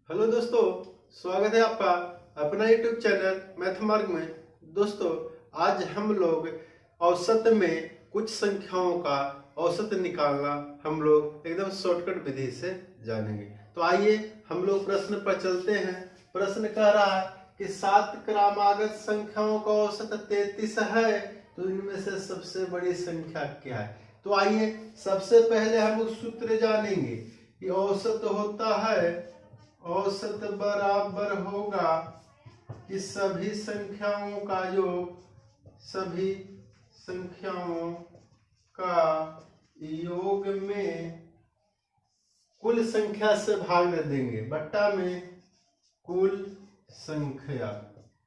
Hello दोस्तों, स्वागत है आपका अपना यूट्यूब चैनल मैथमार्ग में। दोस्तों, आज हम लोग औसत में कुछ संख्याओं का औसत निकालना हम लोग एकदम शॉर्टकट विधि से जानेंगे। तो आइए हम लोग प्रश्न पर चलते हैं। प्रश्न कह रहा है कि 7 क्रमागत संख्याओं का औसत 33 है, तो इनमें से सबसे बड़ी संख्या क्या है। तो आइए सबसे पहले हम लोग सूत्र जानेंगे कि औसत होता है, औसत बराबर होगा कि सभी संख्याओं का योग, सभी संख्याओं का योग में कुल संख्या से भाग दे देंगे, बट्टा में कुल संख्या,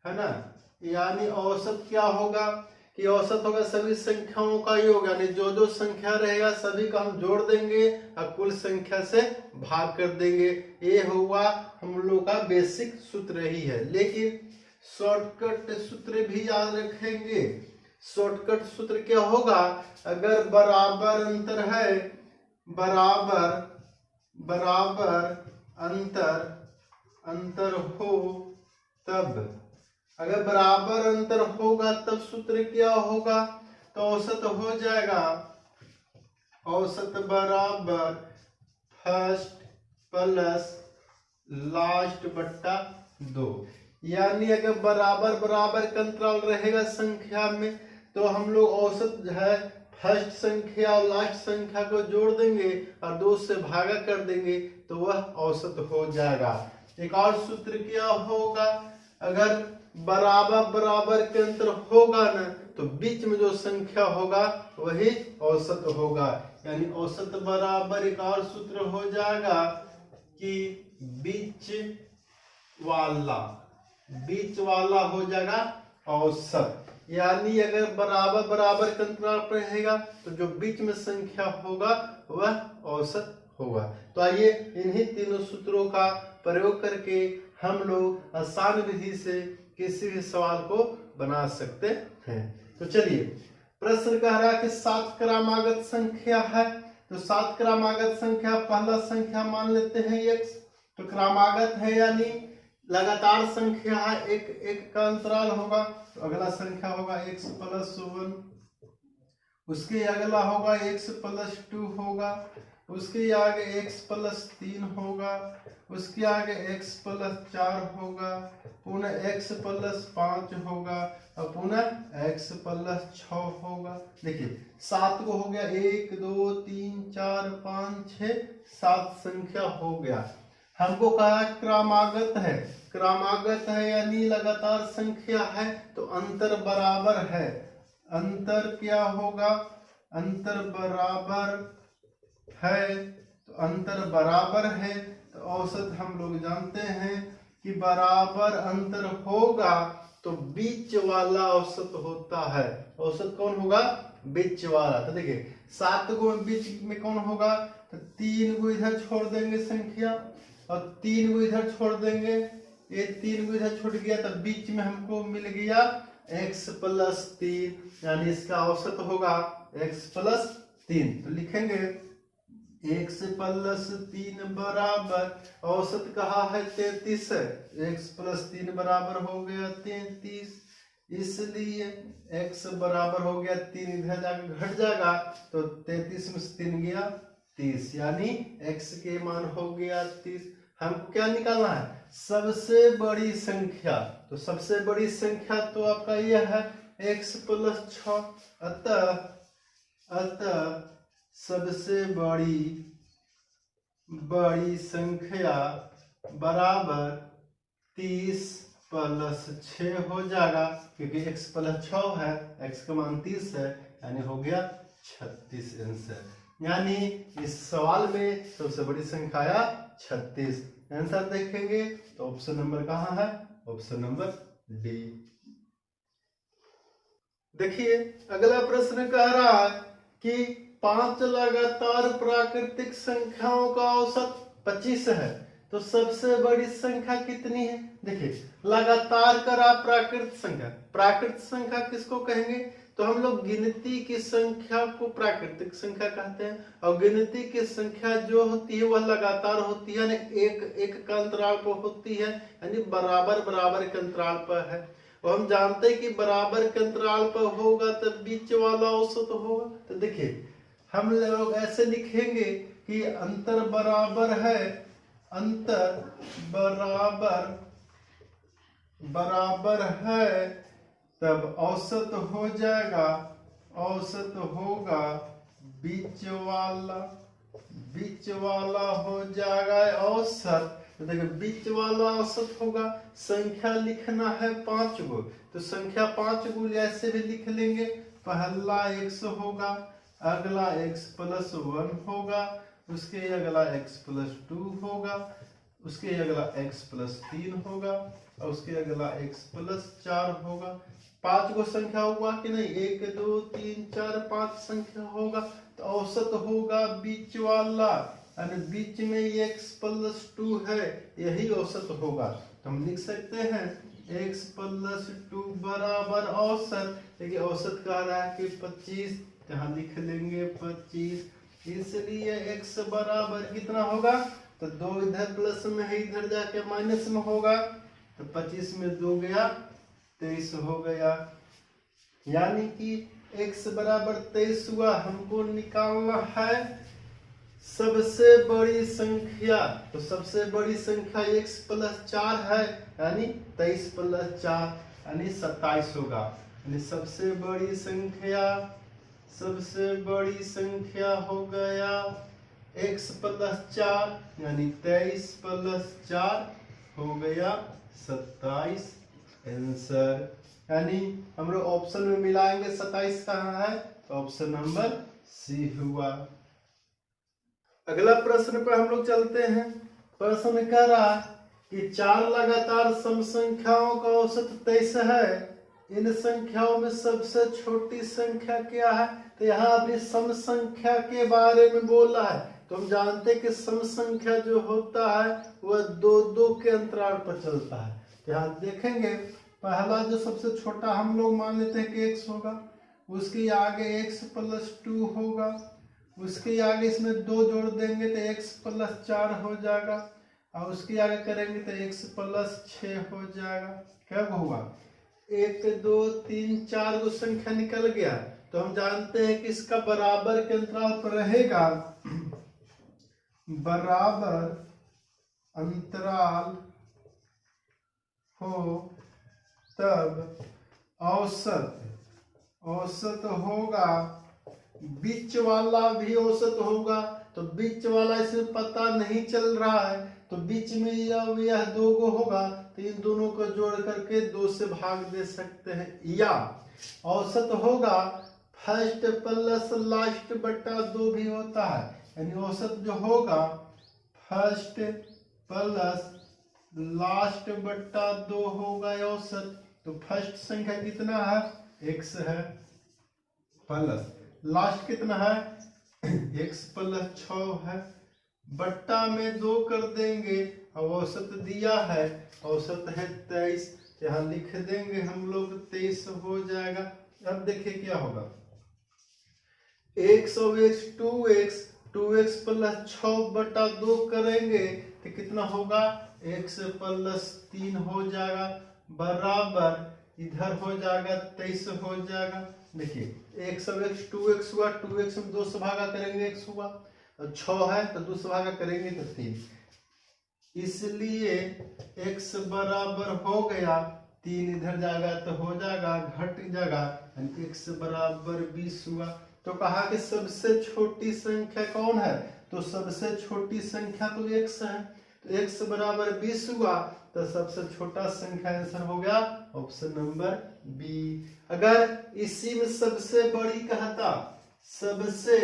है ना। यानी औसत क्या होगा कि औसत होगा सभी संख्याओं का योग, यानी जो जो संख्या रहेगा सभी का हम जोड़ देंगे और कुल संख्या से भाग कर देंगे। ये हुआ हम लोग का बेसिक सूत्र ही है, लेकिन शॉर्टकट सूत्र भी याद रखेंगे। शॉर्टकट सूत्र क्या होगा, अगर बराबर अंतर है, बराबर अंतर हो तब, अगर बराबर अंतर होगा तब सूत्र क्या होगा, तो औसत हो जाएगा औसत बराबर फर्स्ट प्लस लास्ट बट्टा 2। यानी अगर बराबर बराबर का अंतराल रहेगा संख्या में, तो हम लोग औसत जो है फर्स्ट संख्या और लास्ट संख्या को जोड़ देंगे और 2 से भागा कर देंगे, तो वह औसत हो जाएगा। एक और सूत्र क्या होगा, अगर बराबर बराबर के अंतर होगा ना, तो बीच में जो संख्या होगा वही औसत होगा। यानी औसत बराबर एक और सूत्र हो जाएगा कि बीच वाला हो जाएगा औसत। यानी अगर बराबर बराबर का अंतराल रहेगा तो जो बीच में संख्या होगा वह औसत होगा। तो आइए इन्हीं तीनों सूत्रों का प्रयोग करके हम लोग आसान विधि से किसी भी सवाल को बना सकते हैं। तो चलिए, प्रश्न कह रहा है कि 7 क्रमागत संख्या है, तो 7 क्रमागत संख्या पहला संख्या मान लेते हैं x। तो क्रमागत है यानी लगातार संख्या है, एक का अंतराल होगा, तो अगला संख्या होगा x प्लस 1, उसके अगला होगा x प्लस 2 होगा, उसके आगे x प्लस 3 होगा, उसके आगे x प्लस 4 होगा, पुनः x प्लस 5 होगा और पुनः x प्लस 6 होगा। देखिए 7 को हो गया, 1 2 3 4 5 6 7 संख्या हो गया। हमको कहा क्रमागत है, क्रमागत है यानी लगातार संख्या है, तो अंतर बराबर है। अंतर क्या होगा, अंतर बराबर है, तो अंतर बराबर है, तो औसत हम लोग जानते हैं कि बराबर अंतर होगा तो बीच वाला औसत होता है। औसत कौन होगा, बीच वाला। तो देखिए 7 को बीच में कौन होगा, तो 3 को इधर छोड़ देंगे संख्या और 3 को इधर छोड़ देंगे, ये 3 को इधर छूट गया, तो बीच में हमको मिल गया x प्लस 3, यानी इसका औसत होगा x प्लस 3। तो लिखेंगे x प्लस 3 बराबर औसत कहा है 33 है, x प्लस 3 बराबर हो गया 33, इसलिए x बराबर हो गया 3, इधर जाकर घट जाएगा, तो 33 में से 3 गया 30, यानी x के मान हो गया 30। हमको क्या निकालना है, सबसे बड़ी संख्या। तो सबसे बड़ी संख्या तो आपका यह है x प्लस 6, अतः सबसे बड़ी संख्या बराबर 30 प्लस 6 हो जाएगा, क्योंकि x प्लस 6 है, x का मान 30 है, यानी हो गया 36 आंसर। यानी इस सवाल में सबसे बड़ी संख्या आया 36। आंसर देखेंगे तो ऑप्शन नंबर कहाँ है, ऑप्शन नंबर डी। देखिए अगला प्रश्न कह रहा है कि 5 लगातार प्राकृतिक संख्याओं का औसत 25 है, तो सबसे बड़ी संख्या कितनी है। देखिए लगातार करा प्राकृतिक संख्या, प्राकृतिक संख्या किसको कहेंगे, तो हम लोग गिनती की संख्या को प्राकृतिक संख्या कहते हैं, और गिनती की संख्या जो होती है वह लगातार होती है, यानी एक एक का अंतराल पर होती है, यानी बराबर बराबर के अंतराल पर है। और हम जानते हैं कि बराबर के अंतराल पर होगा तब बीच वाला औसत होगा। तो देखिए हम लोग ऐसे लिखेंगे कि अंतर बराबर है, अंतर बराबर है, तब औसत हो जाएगा, औसत होगा बीच वाला हो जाएगा औसत। तो देखिए बीच वाला औसत होगा, संख्या लिखना है 5 गो, तो संख्या 5 गो ऐसे भी लिख लेंगे। पहला x होगा, अगला x प्लस 1 होगा, उसके अगला x प्लस 2 होगा, उसके अगला x प्लस 3 होगा, और उसके अगला x प्लस 4 होगा। 5 गो संख्या हुआ कि नहीं, 1 2 3 4 5 संख्या होगा, तो औसत होगा बीच वाला, यानी बीच में x प्लस 2 है, यही औसत होगा। तो हम लिख सकते हैं x प्लस 2 बराबर औसत। देखिए औसत कह रहा है कि 25, यहाँ लिख लेंगे 25, इसलिए x बराबर कितना होगा, तो 2 इधर प्लस में है, इधर जाके माइनस में होगा, तो 25 में 2 गया 23 हो गया, यानी कि x बराबर 23 हुआ। हमको निकालना है सबसे बड़ी संख्या, तो सबसे बड़ी संख्या x प्लस 4 है, यानी 23 प्लस 4 यानी 27 होगा। यानी सबसे बड़ी संख्या हो गया x प्लस 4, यानी 23 प्लस 4 हो गया 27 आंसर। यानी हम लोग ऑप्शन में मिलाएंगे 27 कहाँ है, तो ऑप्शन नंबर सी हुआ। अगला प्रश्न पर हम लोग चलते हैं। प्रश्न कह रहा कि 4 लगातार सम संख्याओं का औसत 23 है, इन संख्याओं में सबसे छोटी संख्या क्या है। तो यहाँ अपनी सम संख्या के बारे में बोला है, तो हम जानते हैं कि सम संख्या जो होता है वह 2-2 के अंतराल पर चलता है। तो यहाँ देखेंगे पहला जो सबसे छोटा हम लोग मान लेते हैं कि x होगा, उसके आगे x प्लस 2 होगा, उसके आगे इसमें 2 जोड़ देंगे तो x प्लस 4 हो जाएगा, और उसके आगे करेंगे तो x प्लस 6 हो जाएगा। क्या होगा, 1 2 3 4 गो संख्या निकल गया। तो हम जानते हैं कि इसका बराबर के अंतराल पर रहेगा, बराबर अंतराल हो तब औसत होगा, बीच वाला भी औसत होगा। तो बीच वाला इसमें पता नहीं चल रहा है, तो बीच में यह 2 गो होगा, तो इन दोनों को जोड़ करके 2 से भाग दे सकते हैं। या औसत होगा फर्स्ट प्लस लास्ट बटा 2 भी होता है, यानी औसत जो होगा फर्स्ट प्लस लास्ट बटा 2 होगा औसत। तो फर्स्ट संख्या कितना है, x है, प्लस लास्ट कितना है, x प्लस 6 है, बट्टा में 2 कर देंगे, और औसत दिया है, औसत है 23, यहाँ लिख देंगे हम लोग 23 हो जाएगा। अब देखिए क्या होगा, x और x 2x प्लस 6 बटा 2 करेंगे तो कितना होगा, x प्लस 3 हो जाएगा, बराबर इधर हो जाएगा 23 हो जाएगा। देखिए x और x 2x हुआ, 2x में 2 से भागा करेंगे x हुआ, और 6 है तो 2 से भागा करेंगे तो 3, इसलिए x बराबर हो गया 3, इधर जाएगा तो हो जाएगा घट जाएगा, यानी x बराबर 20 हुआ। तो कहा कि सबसे छोटी संख्या कौन है, तो सबसे छोटी संख्या तो x है, तो x बराबर 20 हुआ, तो सबसे छोटा संख्या आंसर हो गया ऑप्शन नंबर बी। अगर इसी में सबसे बड़ी कहता, सबसे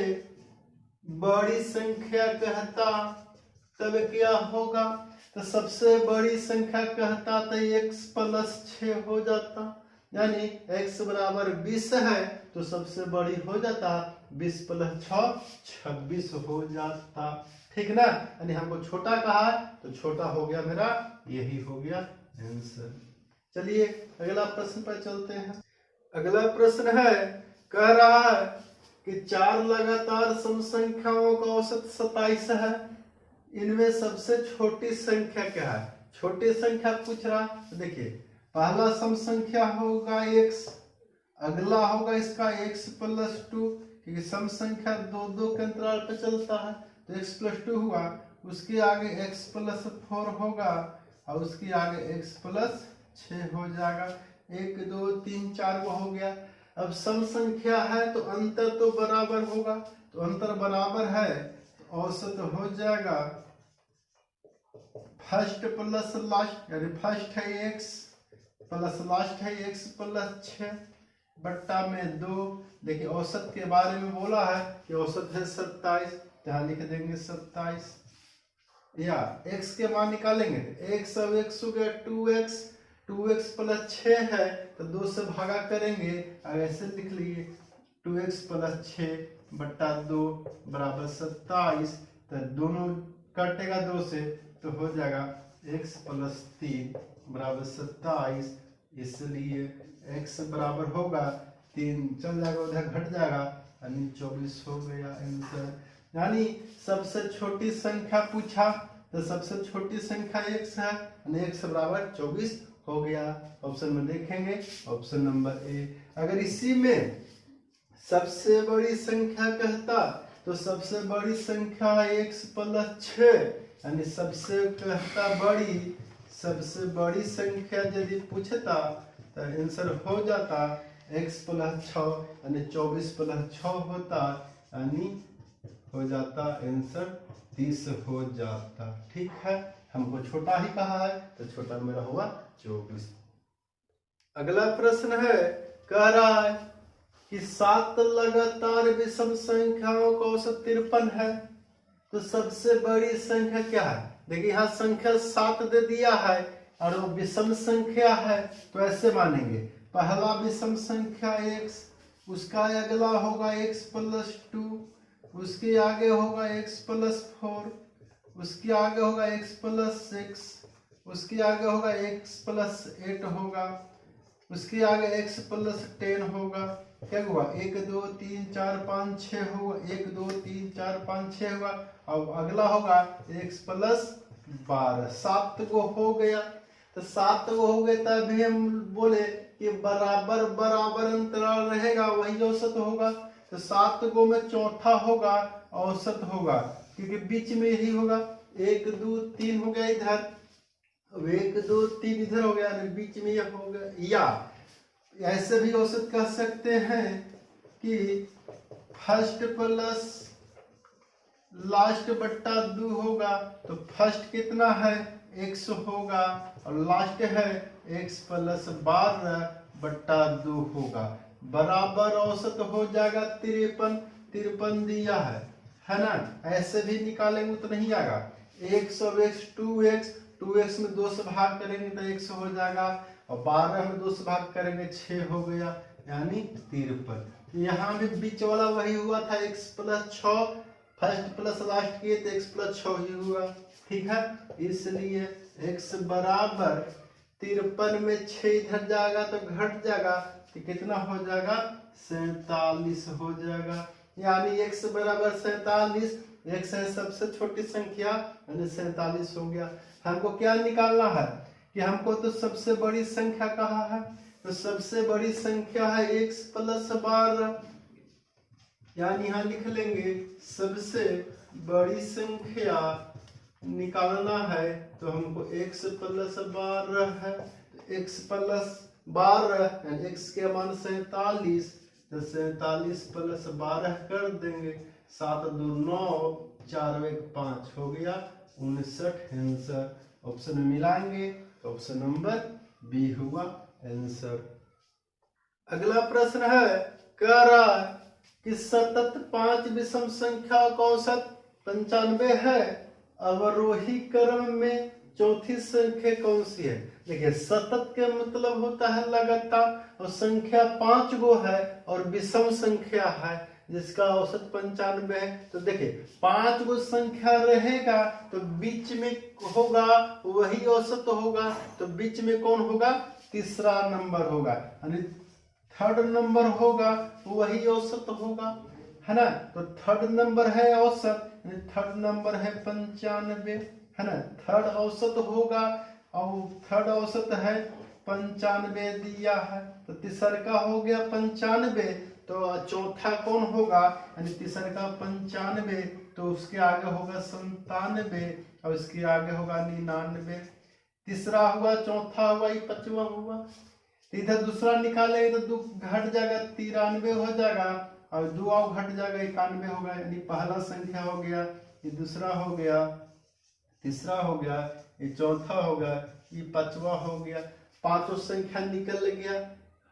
बड़ी संख्या कहता तब क्या होगा, तो सबसे बड़ी संख्या कहता तो x प्लस 6 हो जाता, यानी x बराबर 20 है तो सबसे बड़ी हो जाता 20 प्लस 6 26 हो जाता, ठीक ना। यानी हमको छोटा कहा है तो छोटा हो गया मेरा, यही हो गया आंसर। चलिए अगला प्रश्न पर चलते हैं। अगला प्रश्न है कह रहा है कि 4 लगातार सम संख्याओं का औसत 27 है। इनमें सबसे छोटी संख्या क्या है? छोटी संख्या पूछ रहा। तो देखिए, पहला सम संख्या होगा x, अगला होगा इसका x प्लस 2, क्योंकि सम संख्या 2 के अंतराल पे चलता है, तो x प्लस 2 हुआ। उसके आगे x प्लस 4 होगा और उसके आगे x प्लस 6 हो जाएगा। 1 2 3 4 वो हो गया। अब सम संख्या है तो अंतर तो बराबर होगा, तो अंतर बराबर है तो औसत हो जाएगा फर्स्ट प्लस लास्ट, यानी फर्स्ट है x प्लस लास्ट है x प्लस 6 बट्टा में 2। देखिए औसत के बारे में बोला है कि औसत है 27, यहाँ लिख देंगे 27। या x के मान निकालेंगे, x अब x हो गया 2x प्लस 6 है तो 2 से भागा करेंगे, अब ऐसे लिख लिए 2x प्लस 6 बट्टा 2 बराबर 27। तो दोनों कटेगा 2 से तो हो जाएगा x प्लस 3 बराबर 27। इसलिए x बराबर होगा 3, चल जाएगा उधर घट जाएगा, यानी 24 हो गया आंसर। यानी सबसे छोटी संख्या पूछा तो सबसे छोटी संख्या x है, यानी x बराबर 24 हो गया। ऑप्शन में देखेंगे ऑप्शन नंबर ए। अगर इसी में सबसे बड़ी संख्या कहता तो सबसे बड़ी संख्या है x प्लस 6, यानी सबसे बड़ी संख्या यदि पूछता तो आंसर हो जाता x प्लस 6, यानी 24 प्लस 6 होता, यानी हो जाता आंसर 30 हो जाता। ठीक है, हमको छोटा ही कहा है तो छोटा मेरा हुआ 24। अगला प्रश्न है, कह रहा है कि 7 लगातार विषम संख्याओं का औसत 53 है, तो सबसे बड़ी संख्या क्या है? देखिए यहाँ संख्या 7 दे दिया है और वो विषम संख्या है, तो ऐसे मानेंगे पहला विषम संख्या x, उसका अगला होगा x प्लस 2, उसके आगे होगा x प्लस 4, उसके आगे होगा x प्लस 6, उसके आगे होगा x प्लस 8 होगा, उसके आगे x प्लस 10 होगा। क्या हुआ? 1 2 3 4 5 6 होगा, 1 2 3 4 5 6 होगा। अब अगला होगा x प्लस 12, 7 को हो गया। तो 7 को हो गया तभी हम बोले कि बराबर बराबर अंतराल रहेगा वही औसत होगा। तो 7 को में चौथा होगा औसत होगा, क्योंकि बीच में ही होगा। 1 2 3 हो गया इधर, अब 1 2 3 इधर हो गया, बीच में यह हो गया। या ऐसे भी औसत कह सकते हैं कि फर्स्ट प्लस लास्ट बट्टा 2 होगा, तो फर्स्ट कितना है x होगा और लास्ट है x प्लस 12 बट्टा 2 होगा, बराबर औसत हो जाएगा 53 दिया है ना। ऐसे भी निकालेंगे तो नहीं आएगा। x और x 2x में 2 से भाग करेंगे तो x हो जाएगा और 12 में 2 से भाग करेंगे 6 हो गया, यानी 53। यहाँ भी बीच वाला वही हुआ था x plus 6, first plus last किए तो x प्लस 6 ही हुआ। ठीक है, इसलिए x बराबर 53 में 6 इधर जाएगा तो घट जाएगा, तो कितना हो जाएगा 47 हो जाएगा। यानी x बराबर 47, x है सबसे छोटी संख्या, यानी 47 हो गया। हमको क्या निकालना है कि हमको तो सबसे बड़ी संख्या कहा है, तो सबसे बड़ी संख्या है x प्लस 12, यानी यहाँ लिख लेंगे सबसे बड़ी संख्या निकालना है तो हमको x प्लस 12 है, x प्लस 12 x के मान 47, तो 47 प्लस 12 कर देंगे, 7 2 9 4 1 5 हो गया 59 आंसर। ऑप्शन में मिलाएंगे तो ऑप्शन नंबर बी हुआ आंसर। अगला प्रश्न है, कह रहा है कि सतत 5 विषम संख्या का औसत 95 है, अवरोही क्रम में चौथी संख्या कौन सी है? देखिए सतत के मतलब होता है लगातार, और संख्या 5 गो है और विषम संख्या है जिसका औसत 95 है। तो देखिए 5 गो संख्या रहेगा तो बीच में होगा वही औसत होगा, तो बीच में कौन होगा? तीसरा नंबर होगा, यानी थर्ड नंबर होगा वही औसत होगा, है ना। तो थर्ड नंबर है औसत, थर्ड नंबर है 95, है ना। थर्ड औसत होगा और थर्ड औसत है 95 दिया है। तो तीसर का हो गया 95, तो चौथा कौन होगा, यानी तीसर का 95, तो उसके आगे होगा 97 और इसके आगे होगा 99। तीसरा हुआ, चौथा हुआ, ये पांचवा हुआ। तो इधर दूसरा निकालेंगे तो दो घट जाएगा 93 हो जाएगा और दो और घट जाएगा 91 होगा। यानी पहला संख्या हो गया, ये दूसरा हो गया, तीसरा हो गया, ये चौथा हो गया, ये पांचवा हो गया। पांचों संख्या निकल गया।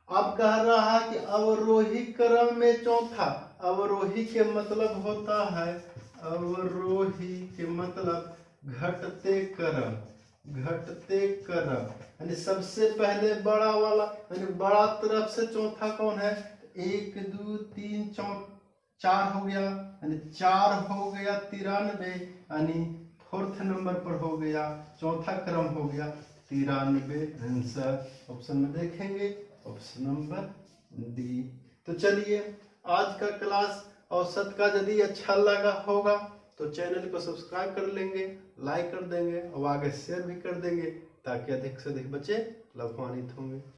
अब कह रहा है कि अवरोही क्रम में चौथा। अवरोही के मतलब होता है, अवरोही के मतलब घटते क्रम, घटते क्रम, यानी सबसे पहले बड़ा वाला, यानी बड़ा तरफ से चौथा कौन है, 1 2 3 4 हो गया, यानी 4 हो गया 93, यानी फोर्थ नंबर पर हो गया, चौथा क्रम हो गया 93। आंसर ऑप्शन में देखेंगे, ऑप्शन नंबर डी। तो चलिए आज का क्लास औसत का यदि अच्छा लगा होगा तो चैनल को सब्सक्राइब कर लेंगे, लाइक कर देंगे और आगे शेयर भी कर देंगे ताकि अधिक से अधिक बच्चे लाभान्वित होंगे।